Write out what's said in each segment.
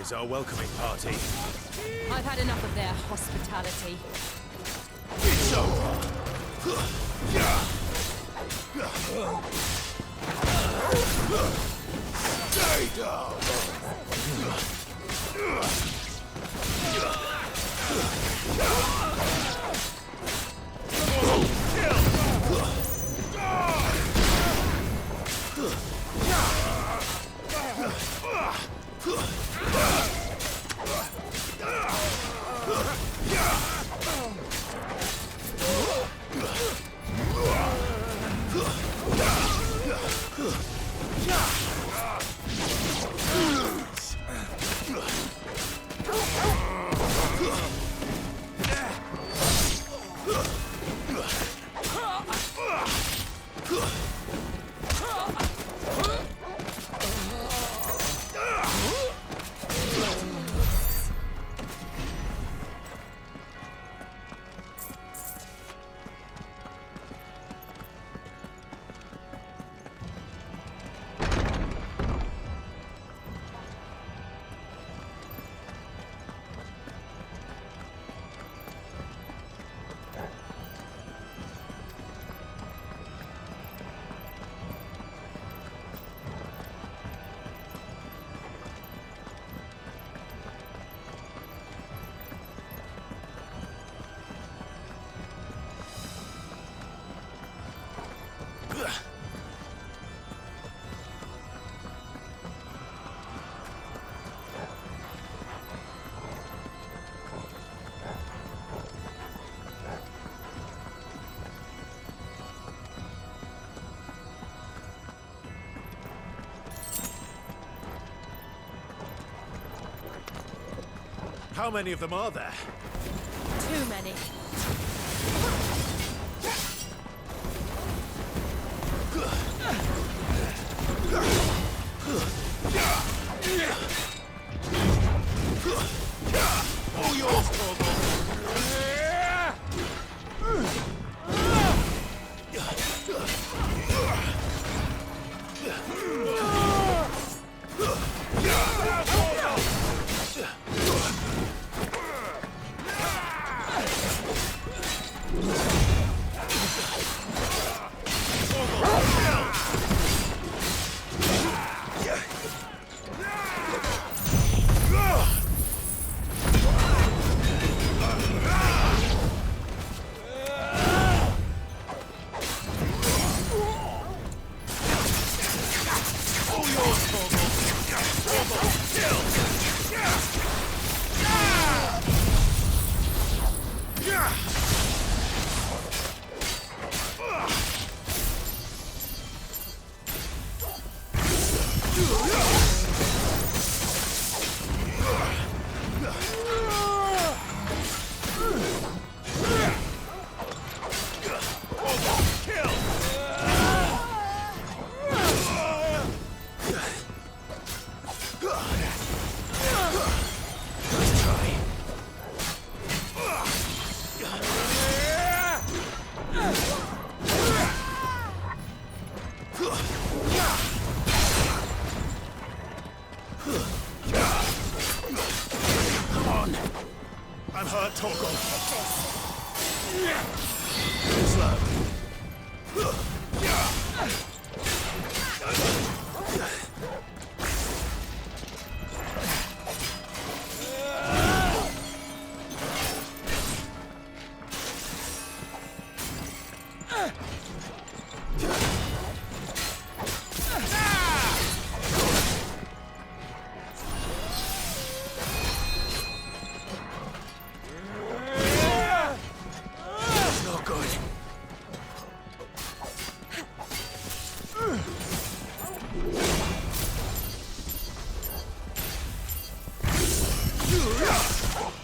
is our welcoming party. I've had enough of their hospitality. It's over! Stay down! How many of them are there? Too many. All yours, Torgal! I'm hurt, Torgal. Slow.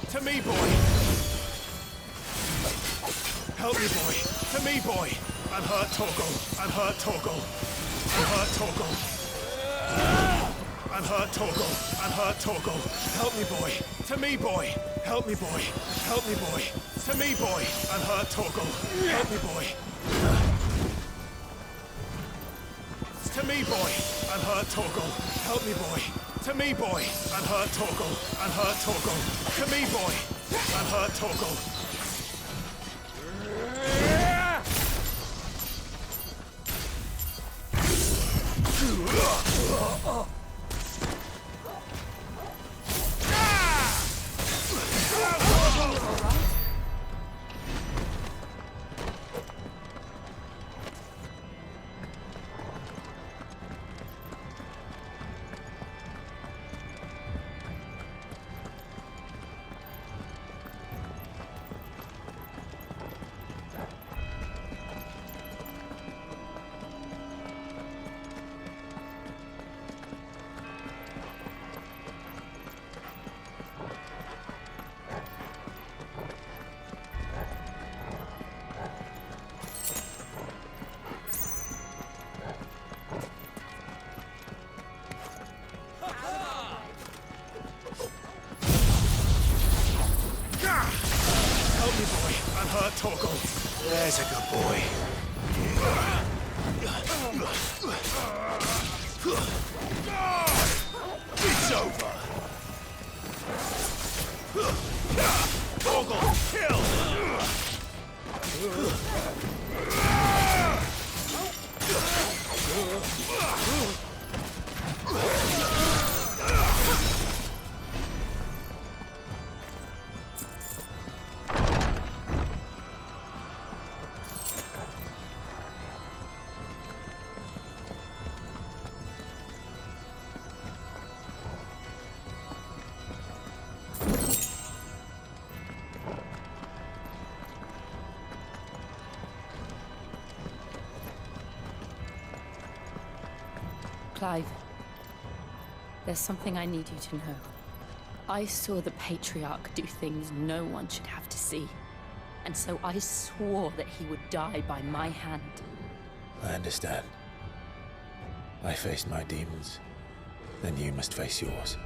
To me, boy! Help me, boy! To me, boy! I'm hurt, Torgal! I'm hurt, Torgal! I'm hurt, Torgal! I'm hurt, Torgal! I'm hurt, Torgal! Help me, boy! To me, boy! Help me, boy! Help me, boy! To me, boy! I'm hurt, Torgal! Help me, boy! To me, boy! I'm hurt, Torgal! Help me, boy! To me, boy. Unhurt Torgal. Unhurt Torgal. To me, boy. Unhurt Torgal. Help me, boy. Unhurt Torgal. There's a good boy. It's over. Torgal, kill! Clive, there's something I need you to know. I saw the Patriarch do things no one should have to see. And so I swore that he would die by my hand. I understand. I faced my demons, then you must face yours.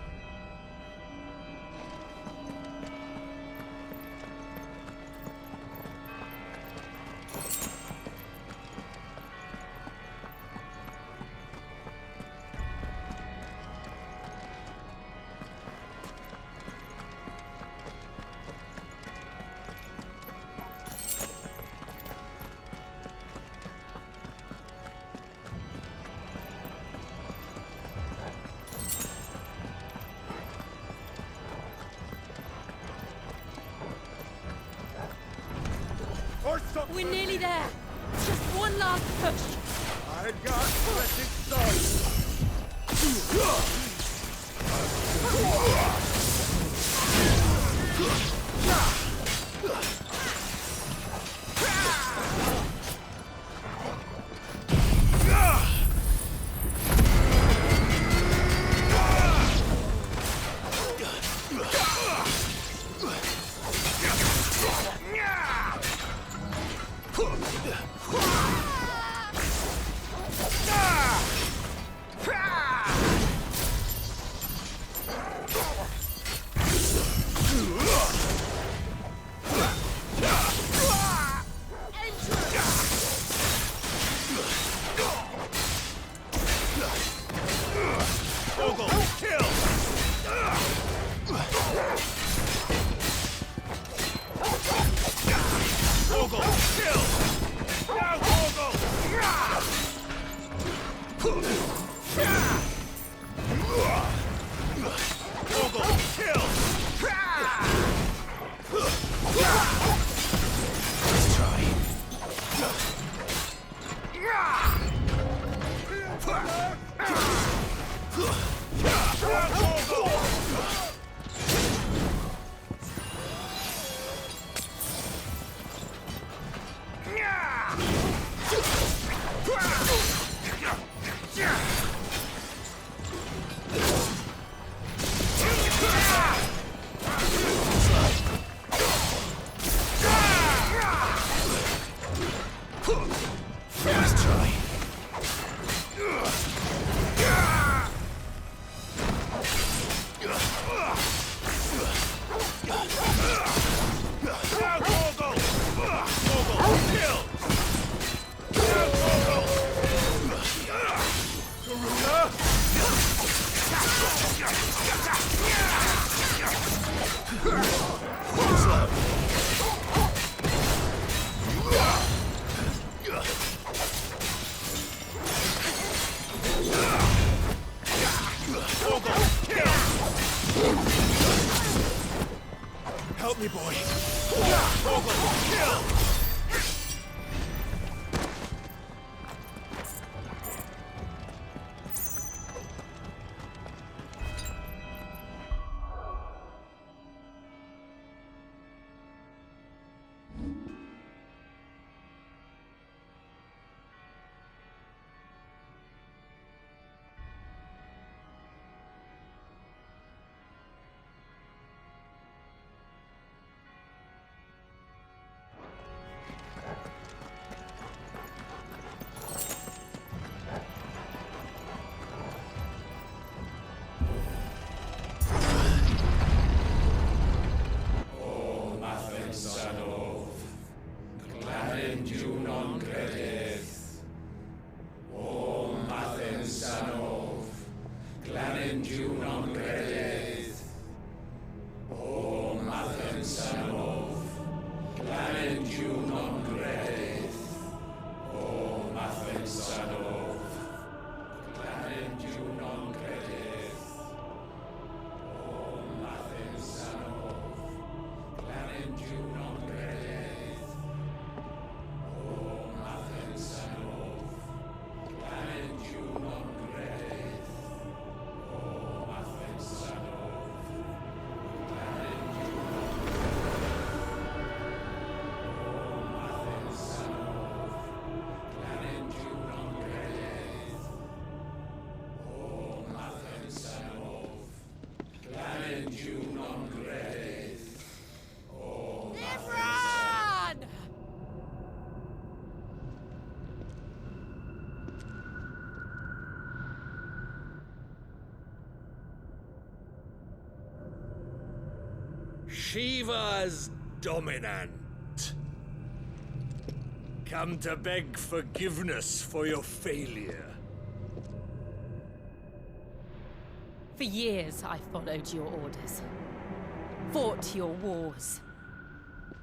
We're nearly there. Just one last push. I got precious stars. Yeah! Torgal, kill! Help me, boy. Torgal, kill! Shiva's dominant. Come to beg forgiveness for your failure. For years, I followed your orders. Fought your wars.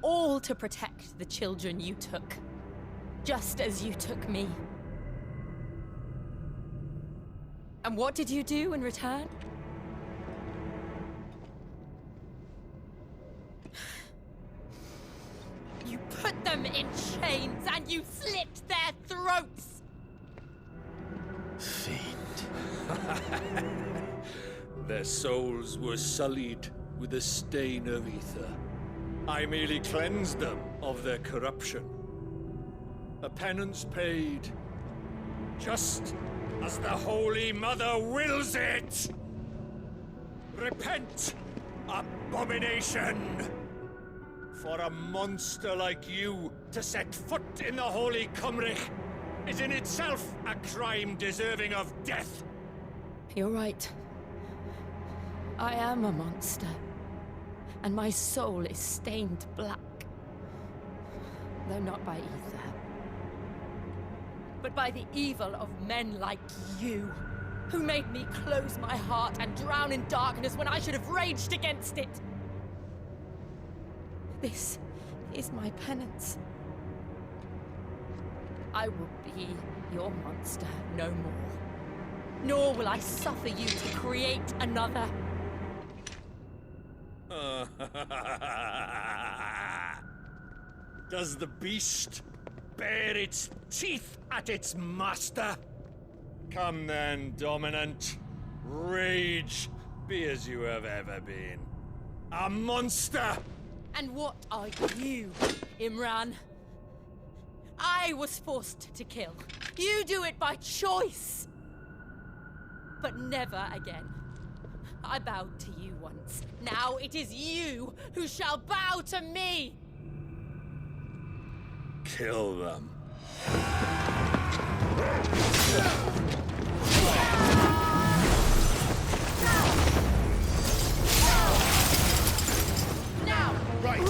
All to protect the children you took. Just as you took me. And what did you do in return? You put them in chains and you slit their throats! Fiend. Their souls were sullied with a stain of ether. I merely cleansed them of their corruption. A penance paid, just as the Holy Mother wills it! Repent, abomination! For a monster like you to set foot in the Holy Cymric is in itself a crime deserving of death. You're right. I am a monster. And my soul is stained black. Though not by ether. But by the evil of men like you, who made me close my heart and drown in darkness when I should have raged against it. This is my penance. I will be your monster no more. Nor will I suffer you to create another. Does the beast bare its teeth at its master? Come then, dominant. Rage, be as you have ever been. A monster! And what are you, Imran? I was forced to kill. You do it by choice. But never again. I bowed to you once. Now it is you who shall bow to me! Kill them. Now! Right.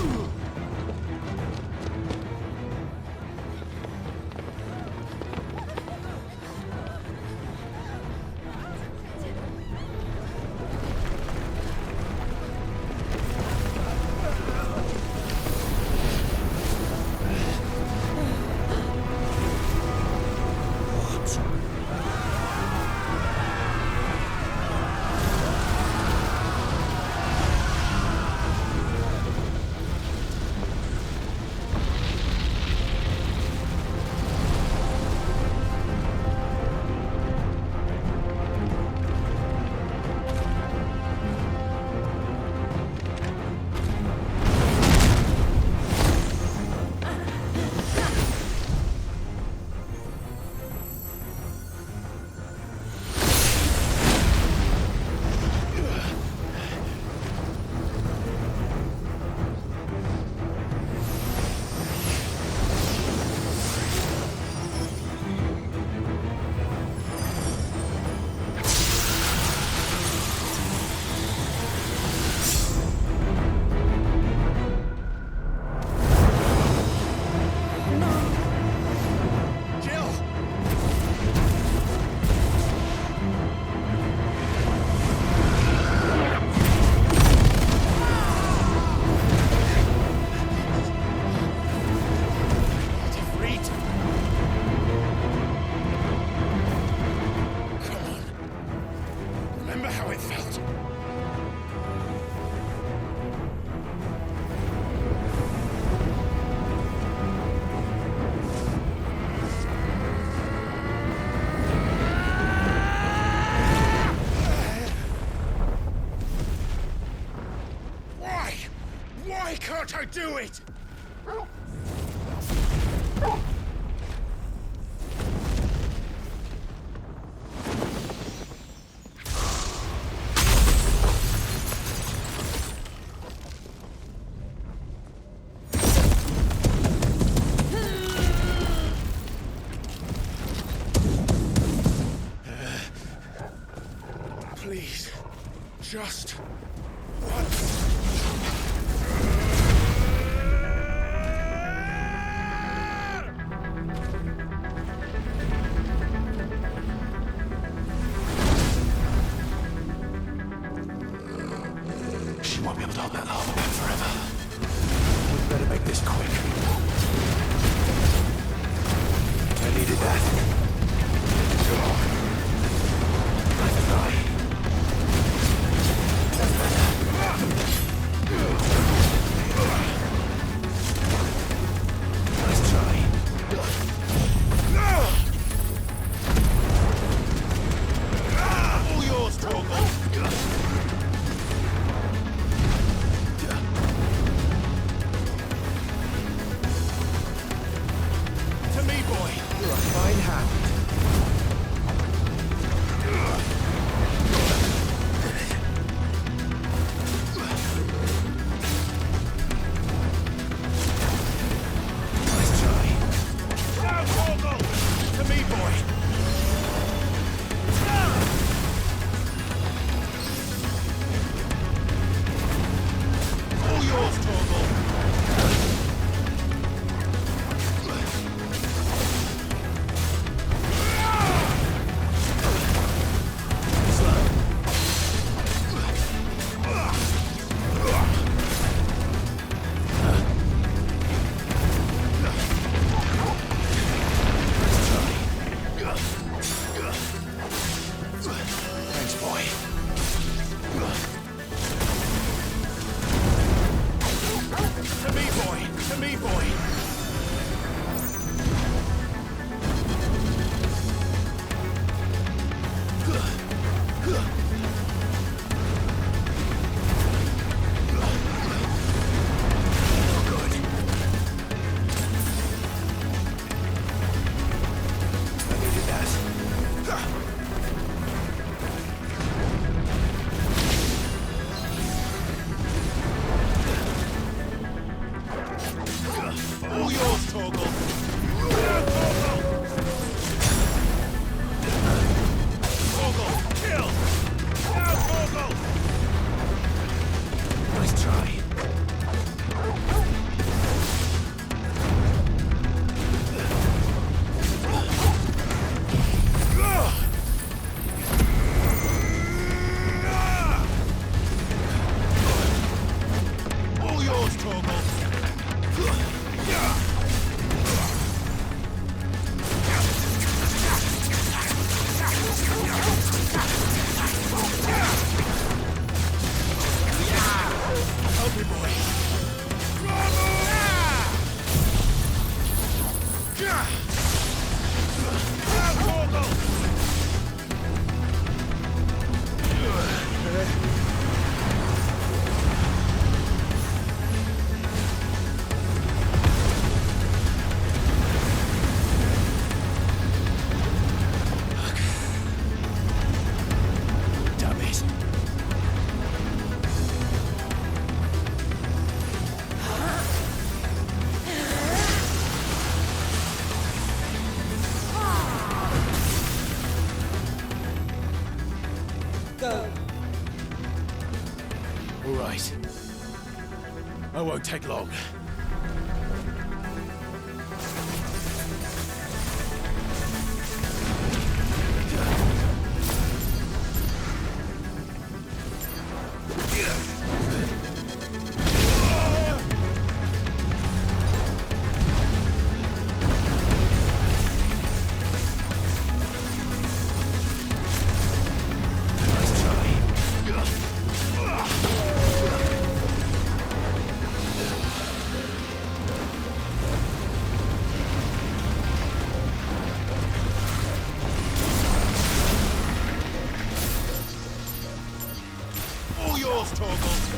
how it felt. Why? Why can't I do it? Please, just once. She won't be able to hold that lava back forever. We better make this quick. I needed that. Neither did I. Nice try. All yours, Torgal. To me, boy. You're a fine hand. Nice try. Now, Torgal. To me, boy. All yours, Torgal. Thanks, boy. To me, boy. To me, boy. Good. I needed that. All yours, Torgal. Torgal, kill! Now, Torgal! Nice try. All yours, Torgal. Help me, boy. Damn it. Go. All right. I won't take long. Nice try. yours, Torgal!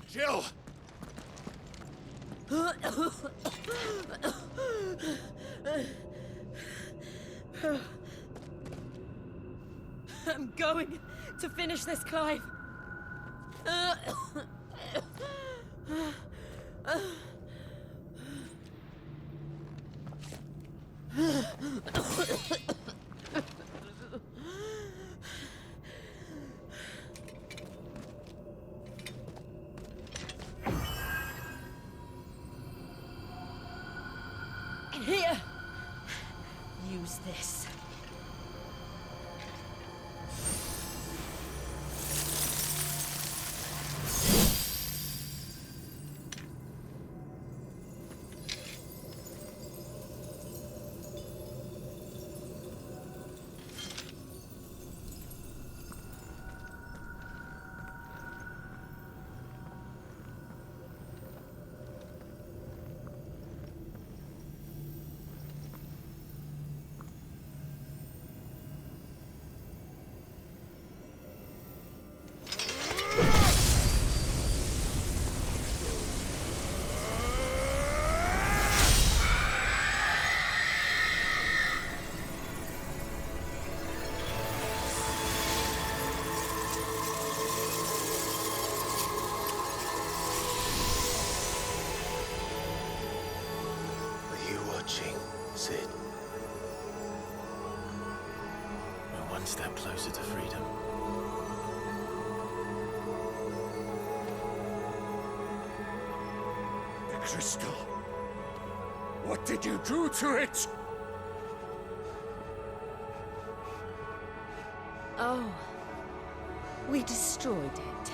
Jill! I'm going to finish this, Clive. Here. Use this. Sid. We're one step closer to freedom. The crystal. What did you do to it? Oh. We destroyed it.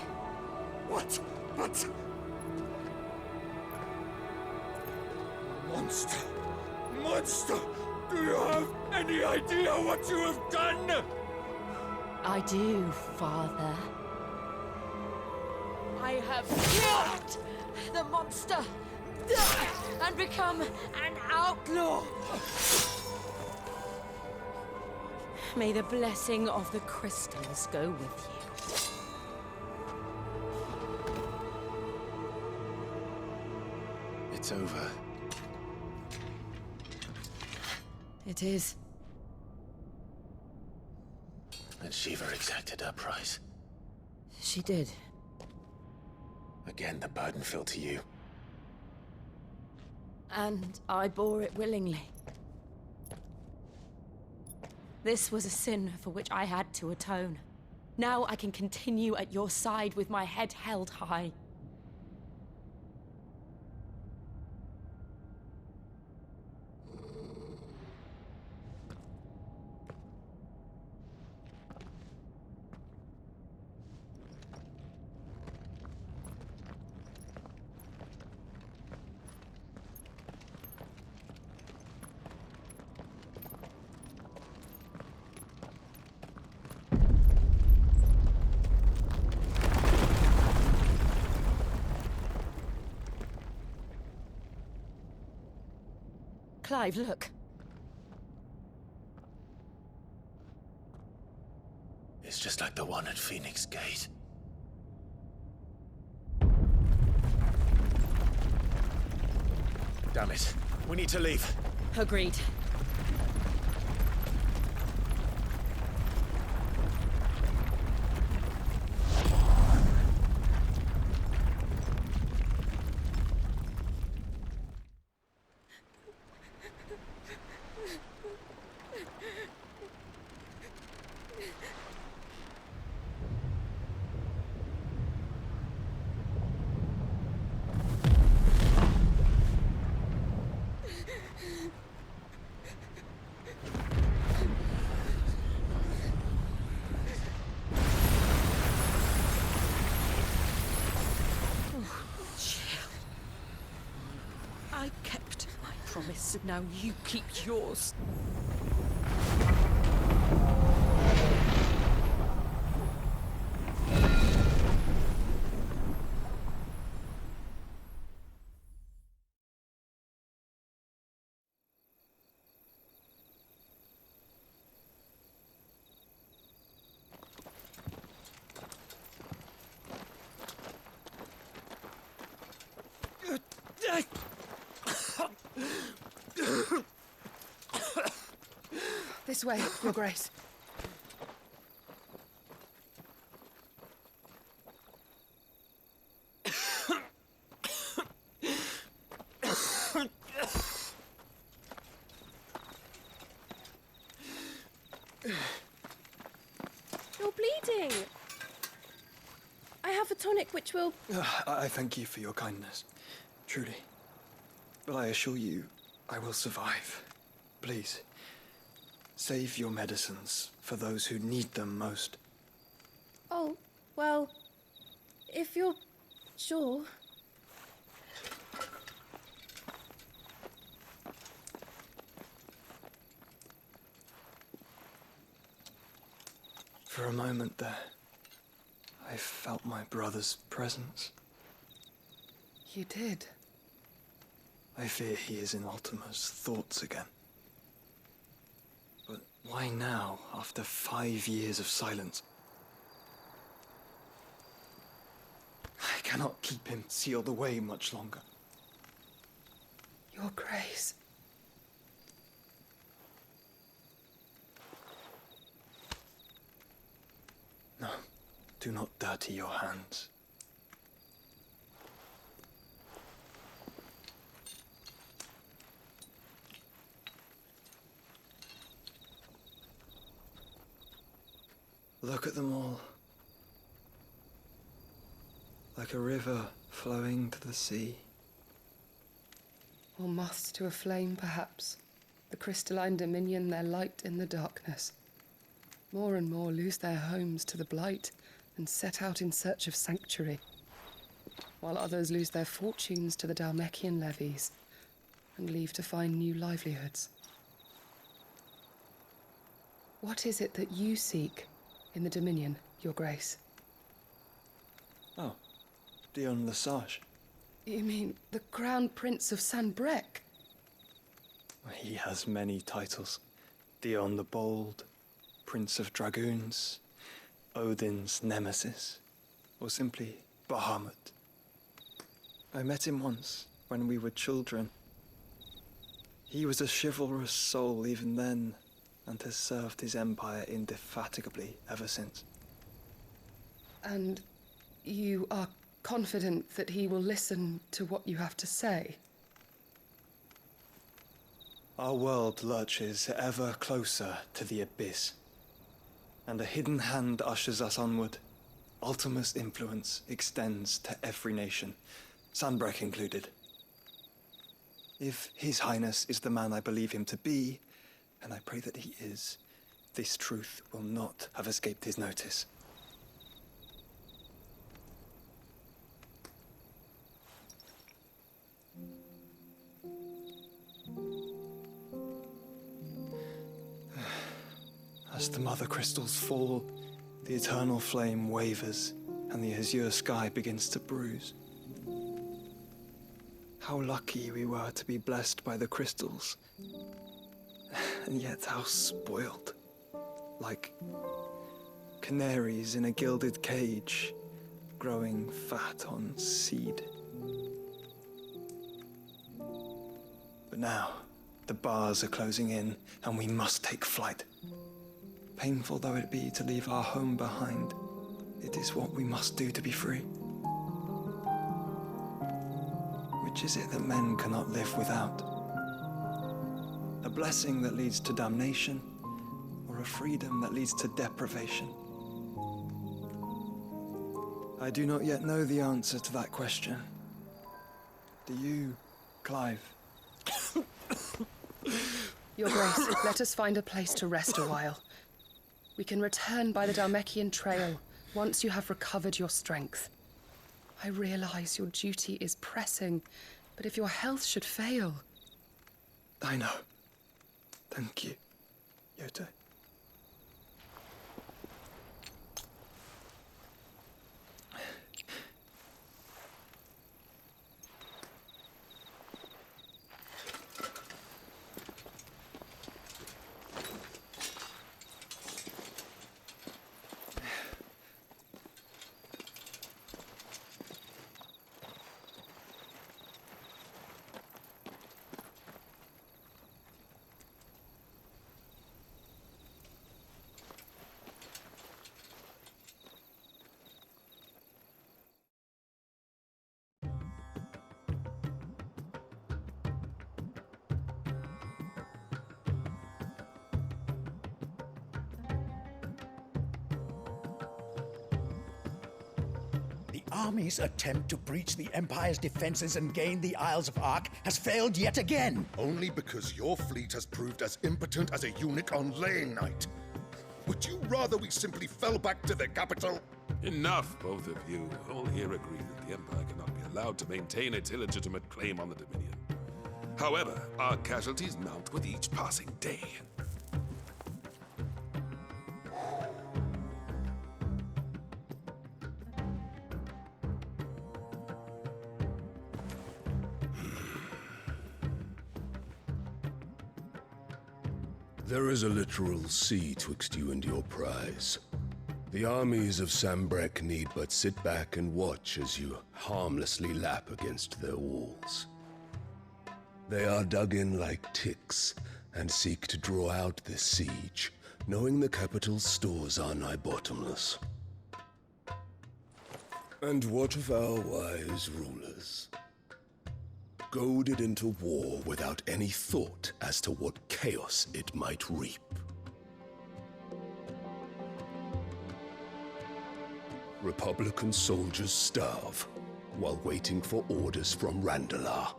What? But... Monster! Monster! Do you have any idea what you have done? I do, Father. I have killed the monster and become an outlaw. May the blessing of the crystals go with you. It's over. It is. And Shiva exacted her price. She did. Again, the burden fell to you. And I bore it willingly. This was a sin for which I had to atone. Now I can continue at your side with my head held high. Clive, look. It's just like the one at Phoenix Gate. Damn it. We need to leave. Agreed. I kept my promise, now you keep yours. This way, Your Grace. You're bleeding. I have a tonic which will... I thank you for your kindness, truly. But I assure you, I will survive. Please, save your medicines for those who need them most. Oh, well, if you're sure... For a moment there, I felt my brother's presence. You did? I fear he is in Ultima's thoughts again. But why now, after 5 years of silence? I cannot keep him sealed away much longer. Your Grace. No, do not dirty your hands. Look at them all. Like a river flowing to the sea. Or moths to a flame, perhaps. The crystalline dominion their light in the darkness. More and more lose their homes to the blight and set out in search of sanctuary, while others lose their fortunes to the Dhalmekian levies and leave to find new livelihoods. What is it that you seek in the Dominion, Your Grace? Oh, Dion Lesage. You mean the Crown Prince of Sanbrec? He has many titles. Dion the Bold, Prince of Dragoons, Odin's Nemesis, or simply Bahamut. I met him once, when we were children. He was a chivalrous soul even then, and has served his empire indefatigably ever since. And you are confident that he will listen to what you have to say? Our world lurches ever closer to the abyss, and a hidden hand ushers us onward. Ultima's influence extends to every nation, Sanbrec included. If His Highness is the man I believe him to be, and I pray that he is, this truth will not have escaped his notice. As the mother crystals fall, the eternal flame wavers, and the azure sky begins to bruise. How lucky we were to be blessed by the crystals, and yet how spoiled. Like canaries in a gilded cage, growing fat on seed. But now, the bars are closing in, and we must take flight. Painful though it be to leave our home behind, it is what we must do to be free. Which is it that men cannot live without? A blessing that leads to damnation, or a freedom that leads to deprivation? I do not yet know the answer to that question. Do you, Clive? Your Grace, let us find a place to rest a while. We can return by the Dhalmekian trail once you have recovered your strength. I realize your duty is pressing, but if your health should fail... I know. Thank you, Yote. army's attempt to breach the Empire's defenses and gain the Isles of Ark has failed yet again. Only because your fleet has proved as impotent as a eunuch on laying night. Would you rather we simply fell back to the capital? Enough, both of you. All here agree that the Empire cannot be allowed to maintain its illegitimate claim on the Dominion. However, our casualties mount with each passing day. There is a literal sea twixt you and your prize. The armies of Sambrek need but sit back and watch as you harmlessly lap against their walls. They are dug in like ticks and seek to draw out this siege, knowing the capital's stores are nigh bottomless. And what of our wise rulers? Goaded into war without any thought as to what chaos it might reap. Republican soldiers starve while waiting for orders from Randalar.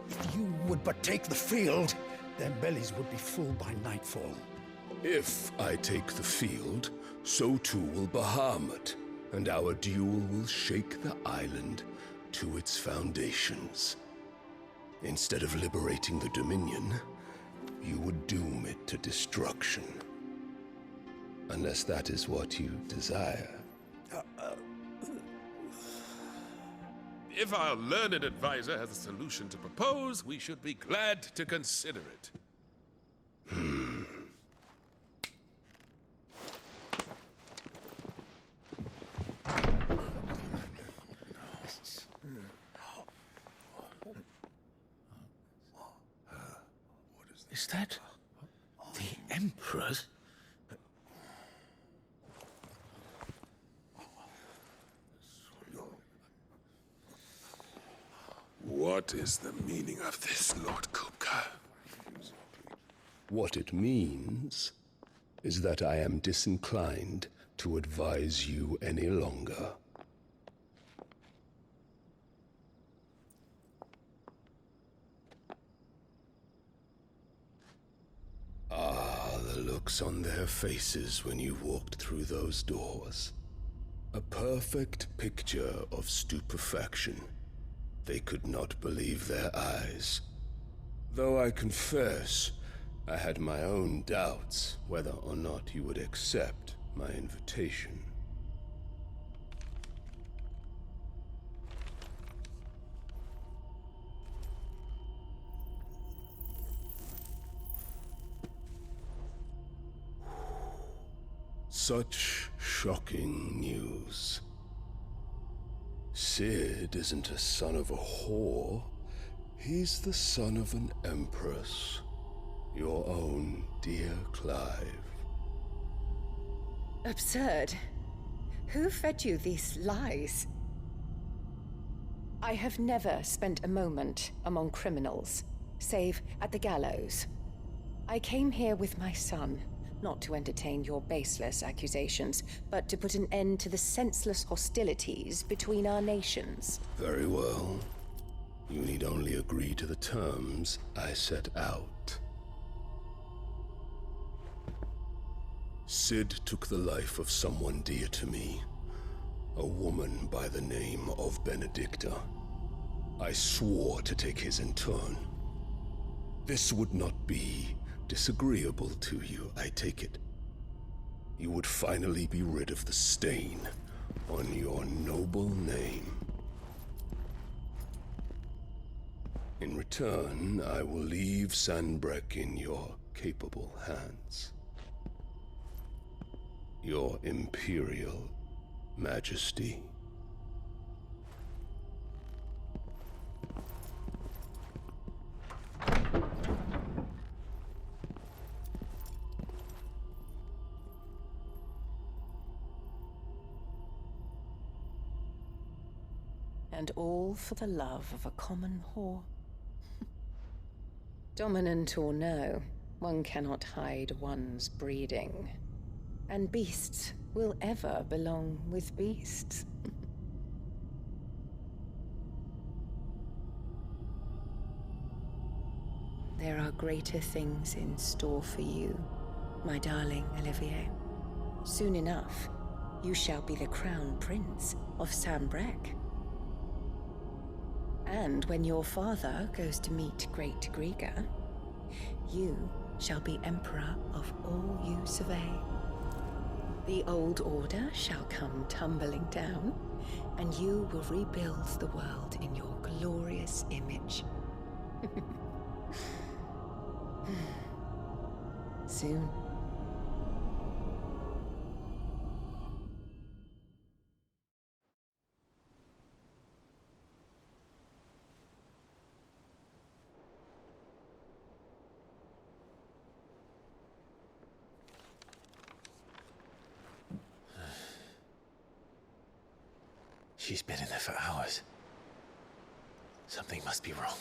If you would but take the field, their bellies would be full by nightfall. If I take the field, so too will Bahamut, and our duel will shake the island to its foundations. Instead of liberating the Dominion, you would doom it to destruction. Unless that is what you desire. If our learned advisor has a solution to propose, we should be glad to consider it. Is that the Emperor's? What is the meaning of this, Lord Kupka? What it means is that I am disinclined to advise you any longer. Ah, the looks on their faces when you walked through those doors. A perfect picture of stupefaction. They could not believe their eyes. Though I confess, I had my own doubts whether or not you would accept my invitation. Such shocking news. Sid isn't a son of a whore. He's the son of an empress. Your own dear Clive. Absurd. Who fed you these lies? I have never spent a moment among criminals, save at the gallows. I came here with my son, not to entertain your baseless accusations, but to put an end to the senseless hostilities between our nations. Very well. You need only agree to the terms I set out. Sid took the life of someone dear to me, a woman by the name of Benedicta. I swore to take his in turn. This would not be disagreeable to you, I take it. You would finally be rid of the stain on your noble name. In return, I will leave Sanbreque in your capable hands. Your Imperial Majesty. And all for the love of a common whore. Dominant or no, one cannot hide one's breeding. And beasts will ever belong with beasts. There are greater things in store for you, my darling Olivier. Soon enough, you shall be the crown prince of Sambrec. And when your father goes to meet Great Grieger, you shall be emperor of all you survey. The old order shall come tumbling down, and you will rebuild the world in your glorious image. Soon. She's been in there for hours. Something must be wrong.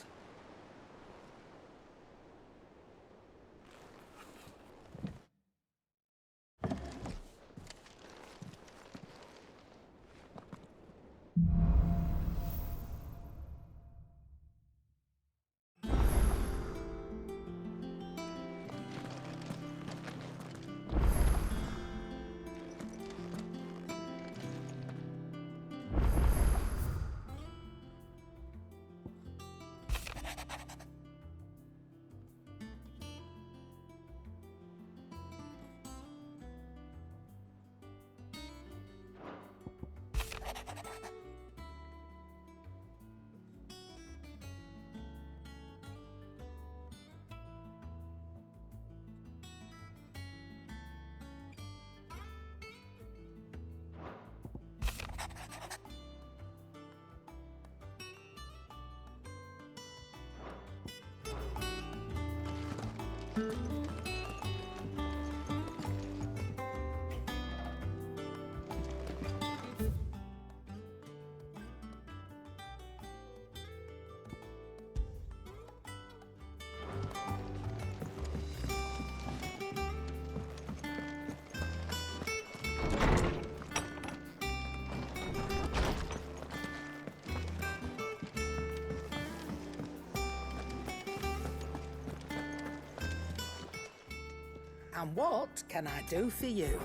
And what can I do for you?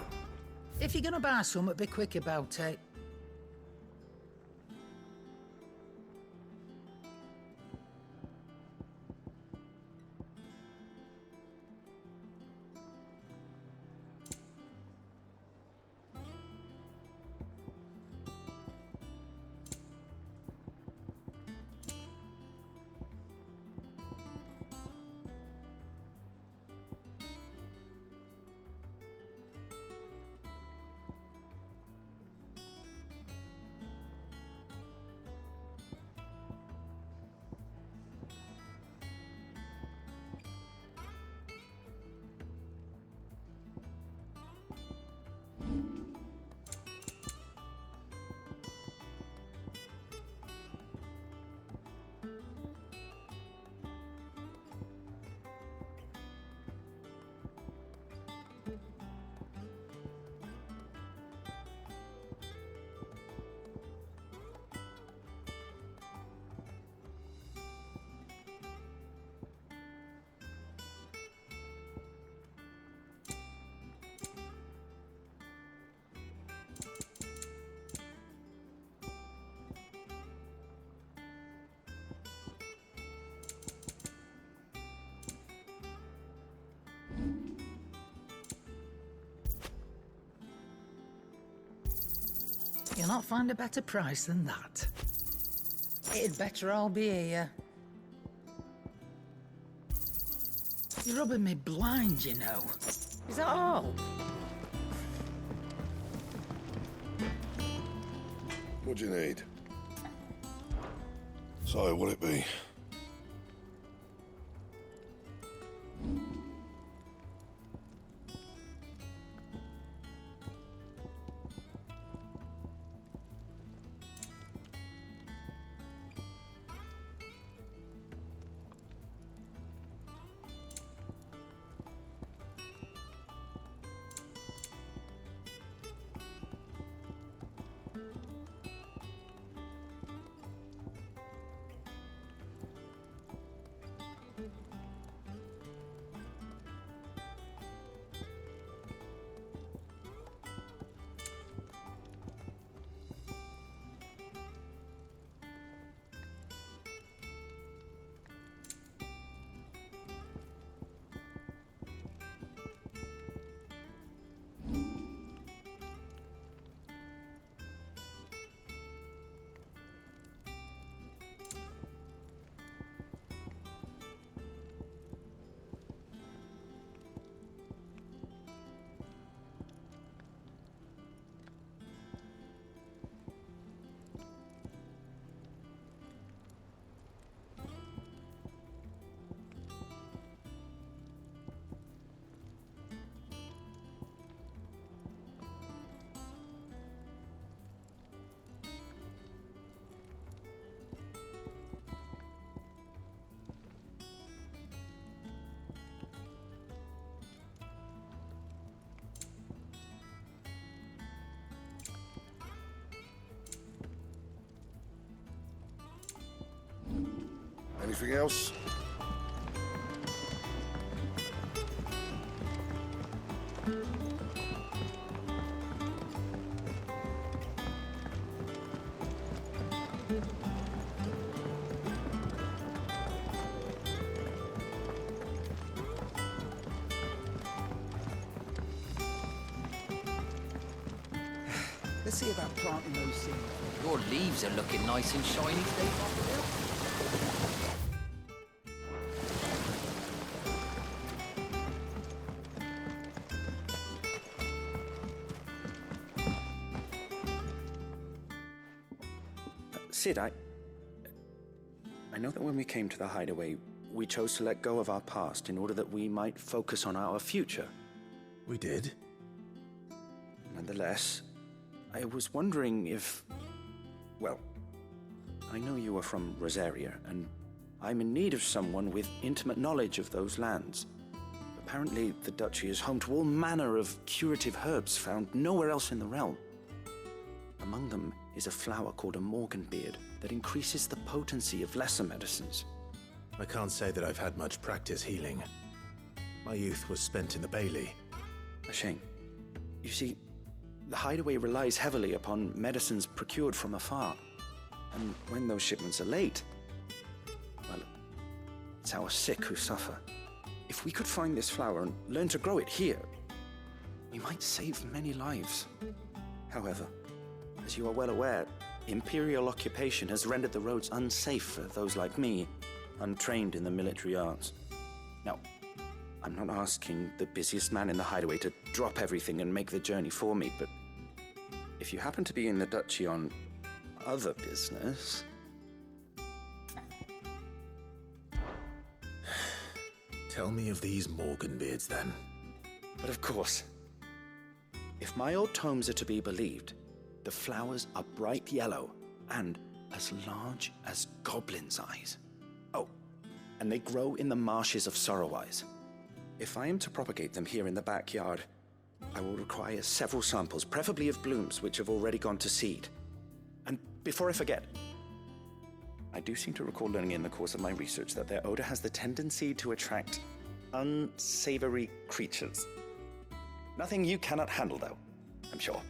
If you're gonna buy something, be quick about it. You'll not find a better price than that. It'd better all be here. You're rubbing me blind, you know. Is that all? What do you need? So, what'll it be? Anything else? Let's see about planting those seeds. Your leaves are looking nice and shiny today, Buffalo. Sid, I know that when we came to the hideaway, we chose to let go of our past in order that we might focus on our future. We did? Nonetheless, I was wondering if... Well, I know you are from Rosaria, and I'm in need of someone with intimate knowledge of those lands. Apparently, the duchy is home to all manner of curative herbs found nowhere else in the realm. Among them is a flower called a morganbeard that increases the potency of lesser medicines. I can't say that I've had much practice healing. My youth was spent in the Bailey. A shame. You see, the hideaway relies heavily upon medicines procured from afar. And when those shipments are late, well, it's our sick who suffer. If we could find this flower and learn to grow it here, we might save many lives. However, as you are well aware, imperial occupation has rendered the roads unsafe for those like me, untrained in the military arts. Now, I'm not asking the busiest man in the hideaway to drop everything and make the journey for me, but if you happen to be in the duchy on other business... Tell me of these morganbeards, then. But of course. If my old tomes are to be believed, the flowers are bright yellow and as large as goblins' eyes. Oh, and they grow in the marshes of Sorrowwise. If I am to propagate them here in the backyard, I will require several samples, preferably of blooms which have already gone to seed. And before I forget, I do seem to recall learning in the course of my research that their odor has the tendency to attract unsavory creatures. Nothing you cannot handle, though, I'm sure.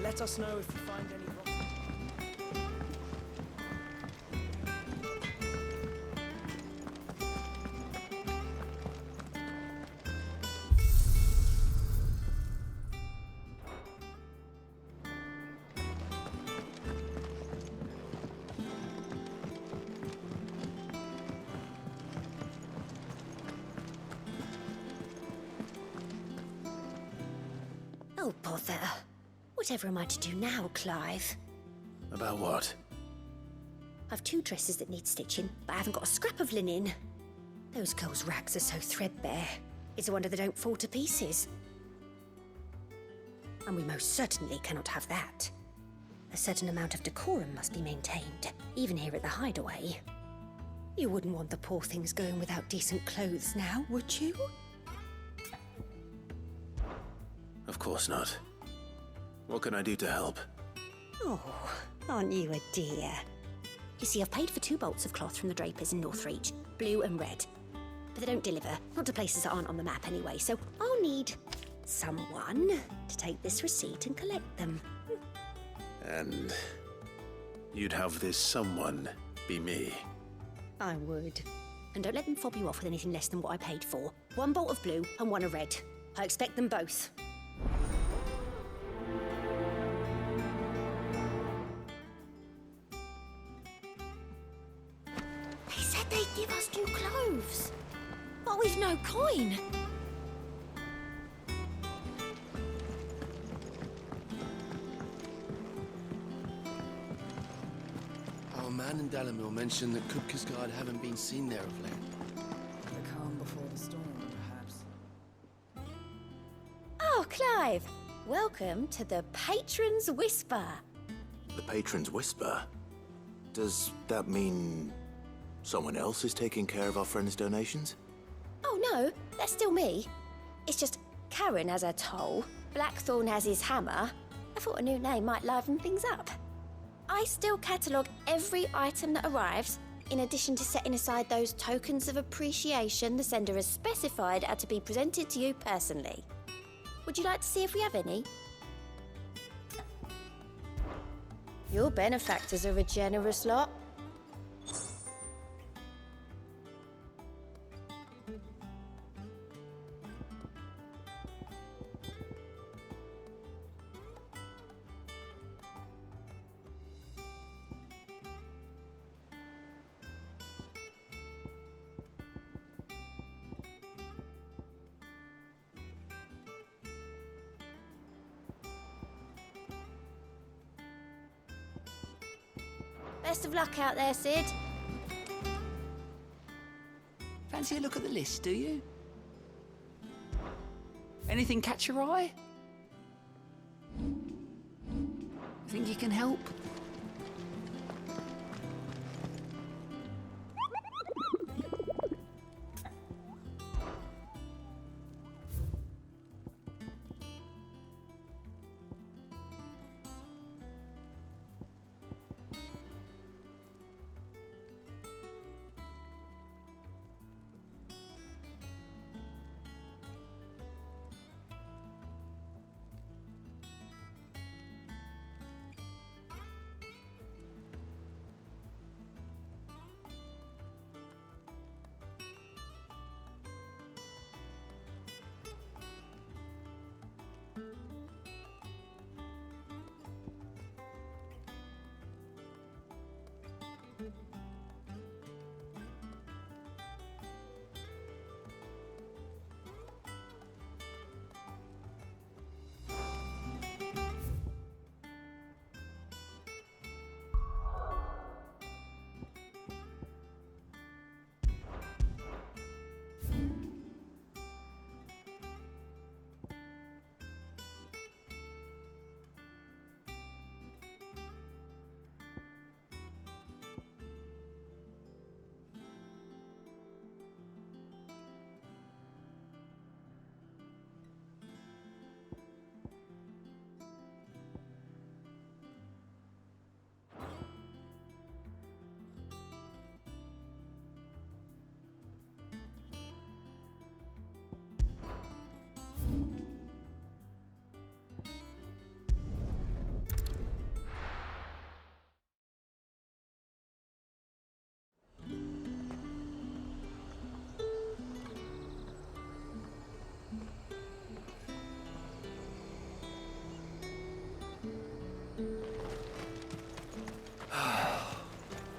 Let us know if you find any rotten. Oh, bother. Whatever am I to do now, Clive? About what? I've 2 dresses that need stitching, but I haven't got a scrap of linen. Those girls' rags are so threadbare. It's a wonder they don't fall to pieces. And we most certainly cannot have that. A certain amount of decorum must be maintained, even here at the hideaway. You wouldn't want the poor things going without decent clothes now, would you? Of course not. What can I do to help? Oh, aren't you a dear? You see, I've paid for 2 bolts of cloth from the drapers in Northreach, blue and red. But they don't deliver, not to places that aren't on the map anyway, so I'll need someone to take this receipt and collect them. And you'd have this someone be me? I would. And don't let them fob you off with anything less than what I paid for. 1 bolt of blue and 1 of red. I expect them both. They said they'd give us new clothes. But we've no coin. man in Dalamil mentioned that Kupka's guard haven't been seen there of late. The calm before the storm, perhaps. Oh, Clive! Welcome to the Patron's Whisper. The Patron's Whisper? Does that mean someone else is taking care of our friends' donations? Oh no, that's still me. It's just Karen has her toll, Blackthorn has his hammer. I thought a new name might liven things up. I still catalogue every item that arrives, in addition to setting aside those tokens of appreciation the sender has specified are to be presented to you personally. Would you like to see if we have any? Your benefactors are a generous lot. Best of luck out there, Sid. Fancy a look at the list, do you? Anything catch your eye? Think you can help?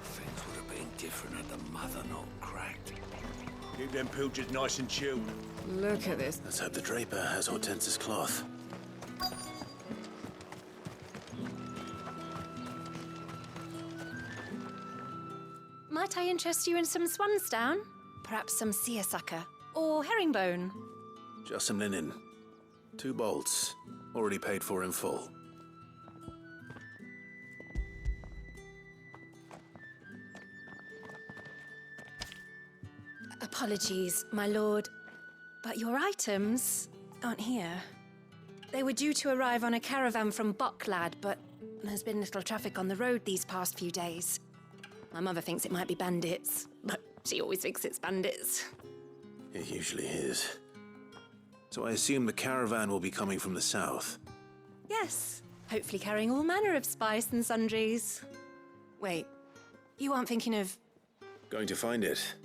Things would have been different had the mother not cracked. Keep them pilchards nice and chilled. Look at this. Let's hope the Draper has Hortense's cloth. Might I interest you in some swansdown? Perhaps some seersucker or herringbone? Just some linen. 2 bolts. Already paid for in full. Apologies, my lord, but your items aren't here. They were due to arrive on a caravan from Bucklad, but there's been little traffic on the road these past few days. My mother thinks it might be bandits, but she always thinks it's bandits. It usually is. So I assume the caravan will be coming from the south. Yes, hopefully carrying all manner of spice and sundries. Wait, you aren't thinking of... Going to find it.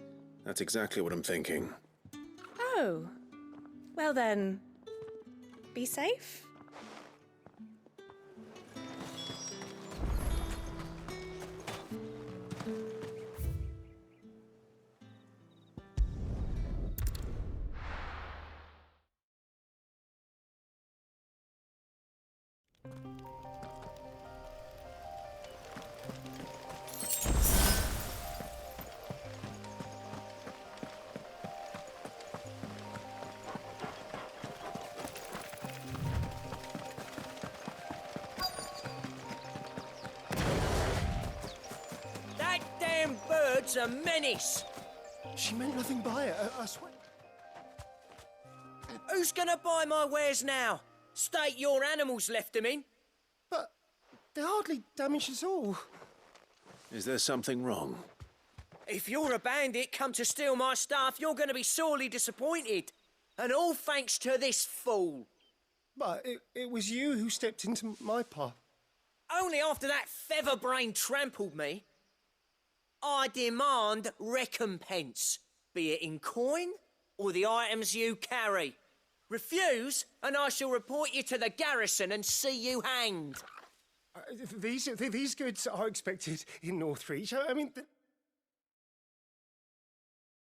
That's exactly what I'm thinking. Oh, well then, be safe. lad's a menace. She meant nothing by it, I swear. Who's gonna buy my wares now? State your animals left them in. But they're hardly damaged at all. Is there something wrong? If you're a bandit come to steal my stuff, you're gonna be sorely disappointed. And all thanks to this fool. But it was you who stepped into my path. Only after that feather-brain trampled me. I demand recompense, be it in coin or the items you carry. Refuse, and I shall report you to the garrison and see you hanged. These goods are expected in Northreach. I mean,